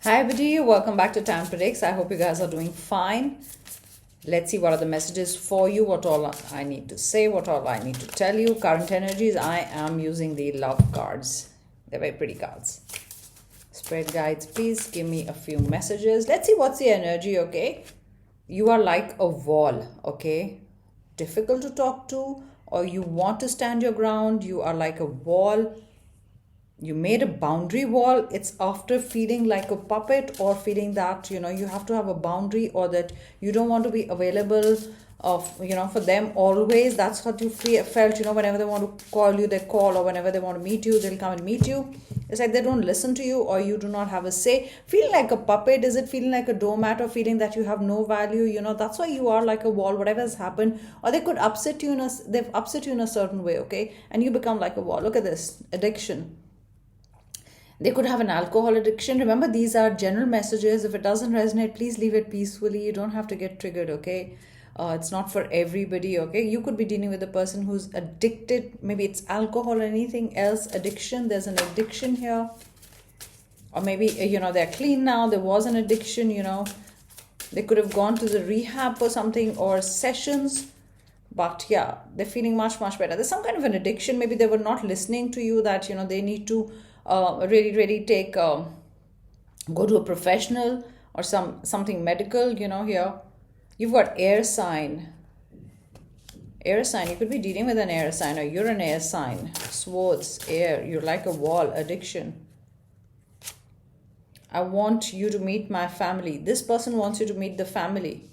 Hi everybody, welcome back to Tam Predicts. I hope you guys are doing fine. Let's see what are the messages for you, what all I need to say, what all I need to tell you. Current energies, I am using the love cards. They're very pretty cards. Spirit guides, please give me a few messages. Let's see what's the energy, okay? You are like a wall, okay? Difficult to talk to, or you want to stand your ground. You are like a wall. You made a boundary wall. It's after feeling like a puppet or feeling that you have to have a boundary, or that you don't want to be available for them always. That's what you felt. Whenever they want to call you, they call, or whenever they want to meet you, they'll come and meet you. It's like they don't listen to you, or you do not have a say. Feeling like a puppet. Is it feeling like a doormat, or feeling that you have no value? That's why you are like a wall. Whatever has happened, or they could upset you they've upset you in a certain way, okay, and you become like a wall. Look at this addiction. They could have an alcohol addiction. Remember, these are general messages. If it doesn't resonate, please leave it peacefully. You don't have to get triggered, okay? It's not for everybody, okay? You could be dealing with a person who's addicted. Maybe it's alcohol or anything else. Addiction. There's an addiction here. Or maybe, they're clean now. There was an addiction, They could have gone to the rehab for something or sessions. But yeah, they're feeling much, much better. There's some kind of an addiction. Maybe they were not listening to you, that, they need to really take go to a professional or something medical. Here you've got air sign. You could be dealing with an air sign, or you're an air sign. Swords, air. You're like a wall. Addiction. I want you to meet my family. This person wants you to meet the family.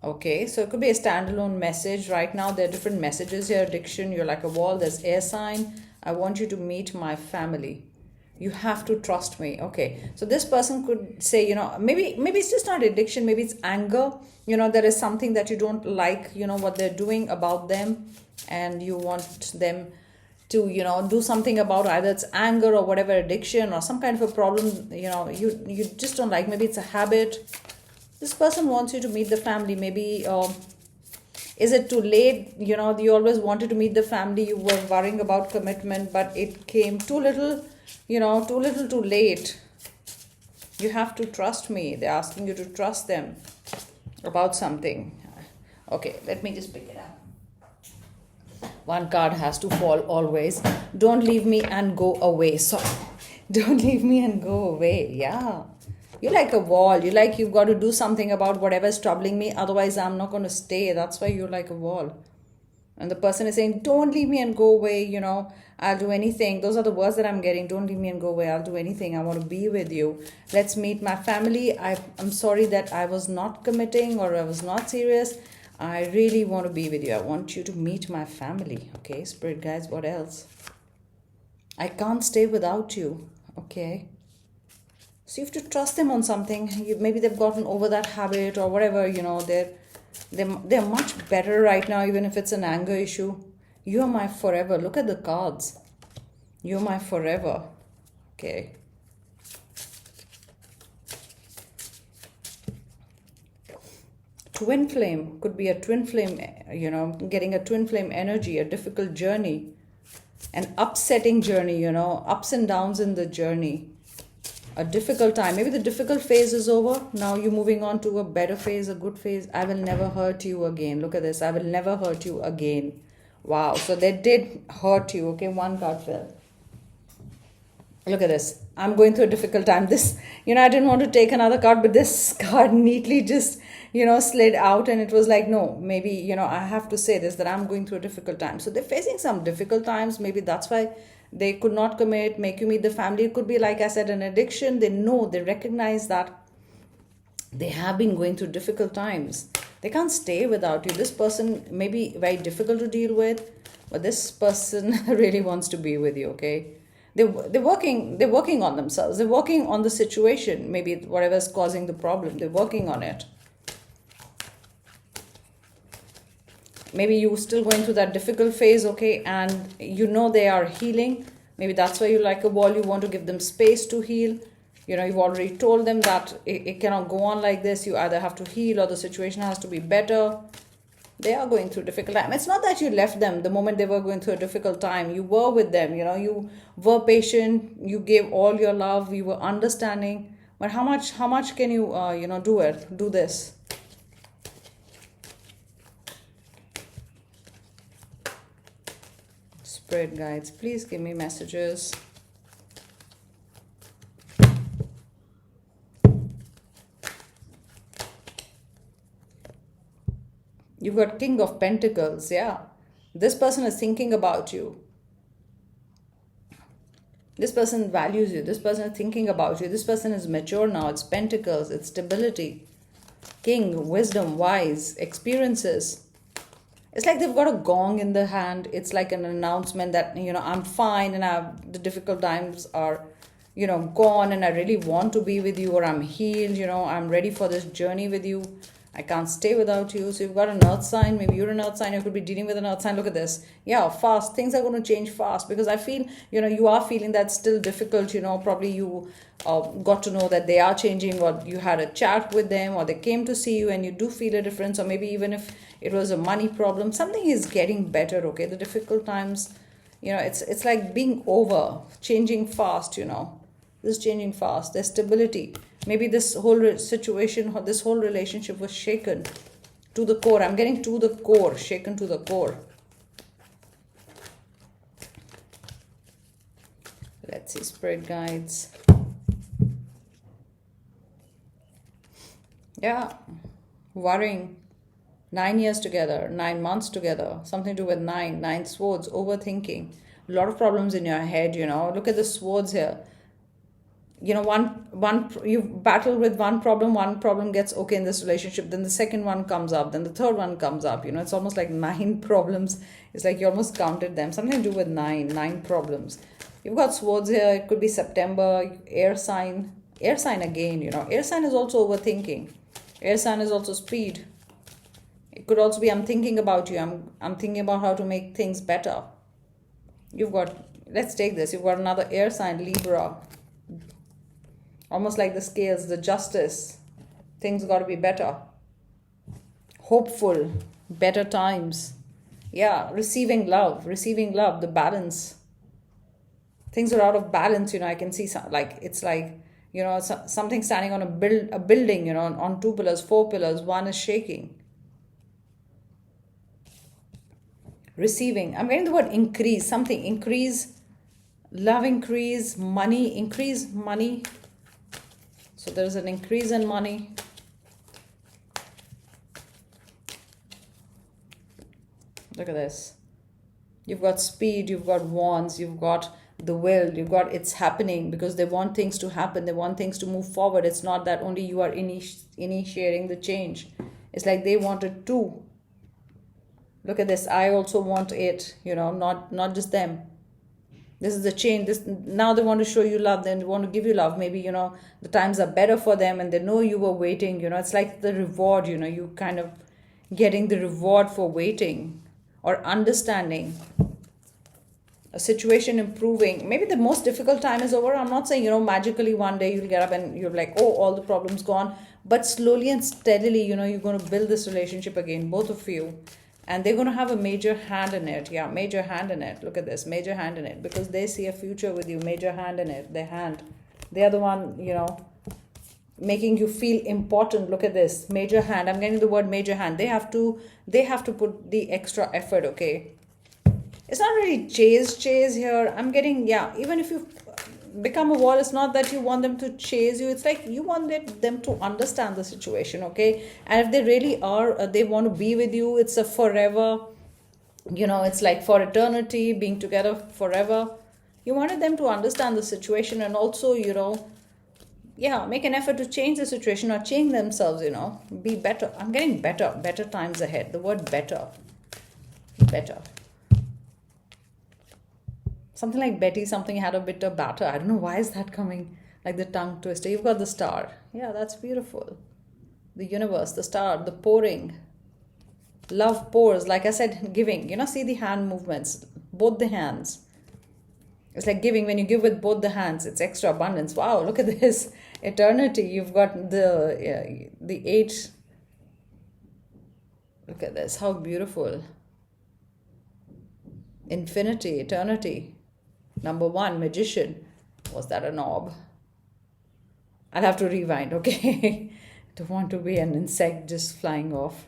Okay, so it could be a standalone message. Right now there are different messages here. Addiction, you're like a wall. There's air sign. I want you to meet my family. You have to trust me. Okay, so this person could say, maybe it's just not addiction. Maybe it's anger. There is something that you don't like, what they're doing about them, and you want them to, do something about, either it's anger or whatever, addiction or some kind of a problem, you just don't like. Maybe it's a habit. This person wants you to meet the family. Maybe is it too late? You always wanted to meet the family. You were worrying about commitment, but it came too little, too late. You have to trust me. They're asking you to trust them about something. Okay, let me just pick it up. One card has to fall always. Don't leave me and go away. So, don't leave me and go away. Yeah. You're like a wall. You've got to do something about whatever's troubling me. Otherwise, I'm not going to stay. That's why you're like a wall. And the person is saying, don't leave me and go away. I'll do anything. Those are the words that I'm getting. Don't leave me and go away. I'll do anything. I want to be with you. Let's meet my family. I'm sorry that I was not committing, or I was not serious. I really want to be with you. I want you to meet my family. Okay, spirit guides, what else? I can't stay without you. Okay. So you have to trust them on something. Maybe they've gotten over that habit or whatever. They're much better right now, even if it's an anger issue. You are my forever. Look at the cards. You're my forever. Okay. Twin flame. Could be a twin flame, getting a twin flame energy, a difficult journey, an upsetting journey, ups and downs in the journey. A difficult time. Maybe the difficult phase is over. Now you're moving on to a better phase, a good phase. I will never hurt you again. Look at this. I will never hurt you again. Wow. So they did hurt you. Okay, one card fell. Look at this. I'm going through a difficult time. This, I didn't want to take another card, but this card neatly just, slid out, and it was like, no, maybe, I have to say this, that I'm going through a difficult time. So they're facing some difficult times. Maybe that's why they could not commit, make you meet the family. It could be, like I said, an addiction. They recognize that they have been going through difficult times. They can't stay without you. This person may be very difficult to deal with, but this person really wants to be with you, okay? They're working on themselves. They're working on the situation. Maybe whatever's causing the problem, they're working on it. Maybe you're still going through that difficult phase, okay, and they are healing. Maybe that's why you like a wall. You want to give them space to heal. You've already told them that it cannot go on like this. You either have to heal, or the situation has to be better. They are going through difficult time. It's not that you left them the moment they were going through a difficult time. You were with them, you were patient. You gave all your love. You were understanding. But how much can you do this? Spirit guides, please give me messages. You've got King of Pentacles, yeah. This person is thinking about you. This person values you. This person is thinking about you. This person is mature now. It's Pentacles, it's stability. King, wisdom, wise, experiences. It's like they've got a gong in the hand. It's like an announcement that, I'm fine and the difficult times are, gone, and I really want to be with you, or I'm healed, I'm ready for this journey with you. I can't stay without you. So you've got an earth sign. Maybe you're an earth sign. You could be dealing with an earth sign. Look at this. Yeah, fast. Things are going to change fast, because I feel, you are feeling that still difficult. Probably you got to know that they are changing, or you had a chat with them, or they came to see you and you do feel a difference. Or maybe even if it was a money problem, something is getting better. Okay. The difficult times, it's like being over, changing fast, This is changing fast. There's stability. Maybe this whole situation, this whole relationship was shaken to the core. I'm getting to the core, shaken to the core. Let's see, spirit guides. Yeah, worrying. 9 years together, 9 months together, something to do with nine swords, overthinking. A lot of problems in your head, Look at the swords here. One you battle with one problem gets okay in this relationship, then the second one comes up, then the third one comes up. It's almost like 9 problems. It's like you almost counted them. Something to do with nine problems. You've got swords here. It could be September, air sign again. Air sign is also overthinking. Air sign is also speed. It could also be, I'm thinking about you. I'm thinking about how to make things better. Let's take this. You've got another air sign, Libra. Almost like the scales, the justice. Things got to be better. Hopeful, better times. Yeah, receiving love, the balance. Things are out of balance, I can see something standing on a building, on 2 pillars, 4 pillars, one is shaking. Receiving, I'm getting the word increase, something increase, love increase, money. So there's an increase in money. Look at this. You've got speed, you've got wands, you've got the will, you've got it's happening, because they want things to happen. They want things to move forward. It's not that only you are initiating the change. It's like they want it too. Look at this. I also want it, not just them. This is the change. Now they want to show you love. Then they want to give you love. Maybe, the times are better for them and they know you were waiting. It's like the reward, you kind of getting the reward for waiting or understanding. A situation improving. Maybe the most difficult time is over. I'm not saying, magically one day you'll get up and you're like, oh, all the problems gone. But slowly and steadily, you're going to build this relationship again, both of you. And they're going to have a major hand in it. Yeah, major hand in it. Look at this, major hand in it. Because they see a future with you, major hand in it. Their hand. They are the one, making you feel important. Look at this, major hand. I'm getting the word major hand. They have to put the extra effort, okay? It's not really chase here. I'm getting, even if you become a wall, it's not that you want them to chase you. It's like you want them to understand the situation, okay? And if they really are, they want to be with you. It's a forever, it's like for eternity, being together forever. You wanted them to understand the situation and also, make an effort to change the situation or change themselves, be better. I'm getting better times ahead. The word better. Something like Betty, something had a bit of batter. I don't know why is that coming, like the tongue twister. You've got the star. Yeah, that's beautiful. The universe, the star, the pouring. Love pours, like I said, giving. See the hand movements, both the hands. It's like giving. When you give with both the hands, it's extra abundance. Wow, look at this. Eternity. You've got the 8. Look at this. How beautiful. Infinity, eternity. Number 1, magician. Was that a knob? I'll have to rewind, okay? Don't want to be an insect just flying off.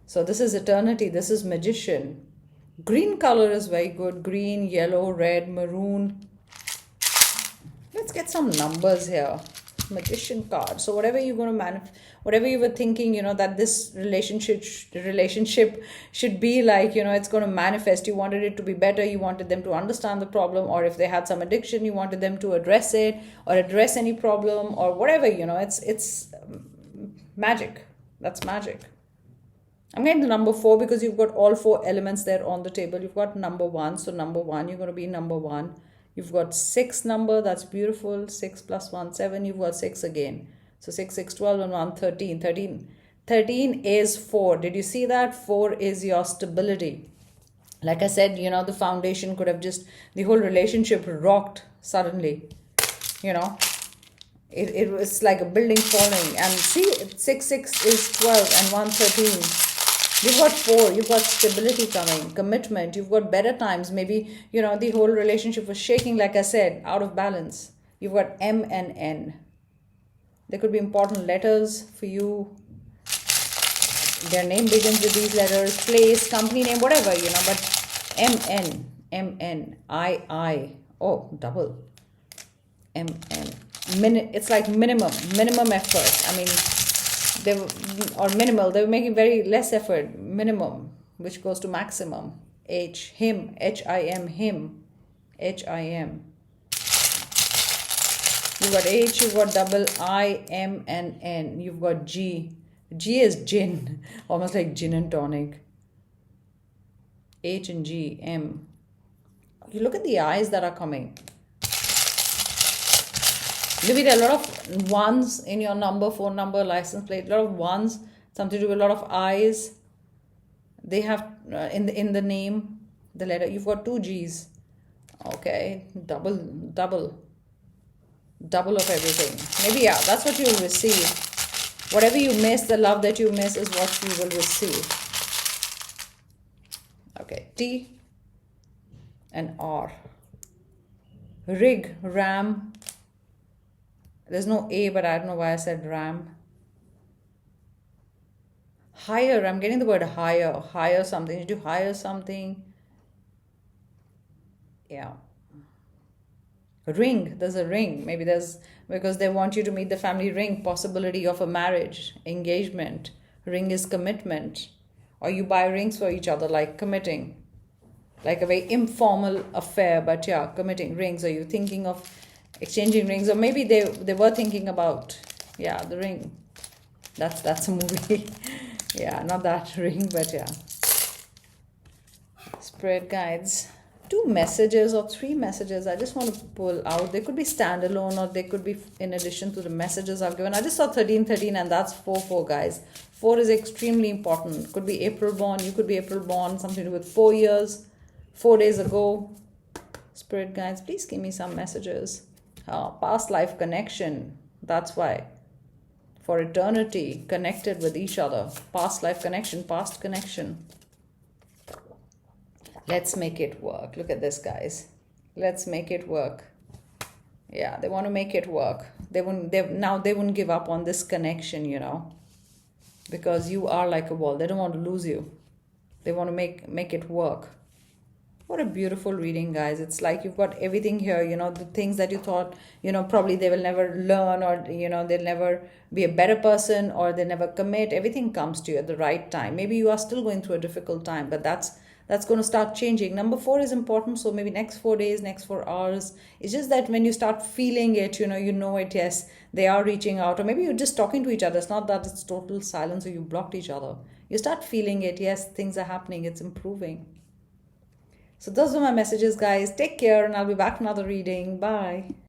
So this is eternity. This is magician. Green color is very good. Green, yellow, red, maroon. Let's get some numbers here. Magician card. So whatever you're going to whatever you were thinking, that this relationship should be like, it's going to manifest. You wanted it to be better. You wanted them to understand the problem, or if they had some addiction, you wanted them to address it or address any problem or whatever. It's magic. That's magic. I'm getting the number 4 because you've got all 4 elements there on the table. You've got number 1. So number 1, you're going to be number 1. You've got 6 number. That's beautiful. 6 plus 1, 7. You've got 6 again. So 6, 6, 12 and 1, 13. 13 is 4. Did you see that? 4 is your stability. Like I said, the foundation could have the whole relationship rocked suddenly. It was like a building falling. And see, 6, 6 is 12 and 1, 13. You've got 4, you've got stability coming, commitment, you've got better times. Maybe, the whole relationship was shaking, like I said, out of balance. You've got M and N. There could be important letters for you. Their name begins with these letters, place, company name, whatever, but M-N, I. Oh, double. M-N. It's like minimum effort. I mean, they were making very less effort, minimum, which goes to maximum. Him, H-I-M, him, H-I-M. You've got H, you've got double I, M, and N. You've got G. G is gin, almost like gin and tonic. H and G, M. You look at the eyes that are coming. Maybe there are a lot of ones in your number, phone number, license plate. A lot of ones, something to do with a lot of eyes. They have in the name, the letter. You've got 2 G's. Okay, double of everything. Maybe, yeah, that's what you'll receive. Whatever you miss, the love that you miss is what you will receive. Okay, T and R. Rig, ram. There's no A, but I don't know why I said ram. Hire, I'm getting the word hire. Hire something. Did you hire something? Yeah. Ring, there's a ring. Maybe because they want you to meet the family. Ring, possibility of a marriage, engagement. Ring is commitment. Or you buy rings for each other, like committing. Like a very informal affair, but yeah, committing. Rings. Are you thinking of exchanging rings? Or maybe they were thinking about, yeah, the ring. That's a movie. Yeah, not that ring, but yeah. Spirit guides. 2 messages or 3 messages I just want to pull out. They could be standalone or they could be in addition to the messages I've given. I just saw 13 and that's 4 guys. 4 is extremely important. Could be April born. You could be April born. Something to do with 4 years, 4 days ago. Spirit guides, please give me some messages. Past life connection. That's why. For eternity, connected with each other. Past life connection, past connection. Let's make it work. Look at this, guys. Let's make it work. Yeah, they want to make it work. They wouldn't give up on this connection, because you are like a wall. They don't want to lose you. They want to make it work. What a beautiful reading, guys. It's like you've got everything here, the things that you thought, probably they will never learn, or, they'll never be a better person, or they never commit. Everything comes to you at the right time. Maybe you are still going through a difficult time, but that's going to start changing. Number 4 is important. So maybe next 4 days, next 4 hours. It's just that when you start feeling it, you know it, yes, they are reaching out. Or maybe you're just talking to each other. It's not that it's total silence or you blocked each other. You start feeling it. Yes, things are happening. It's improving. So those are my messages, guys. Take care, and I'll be back for another reading. Bye.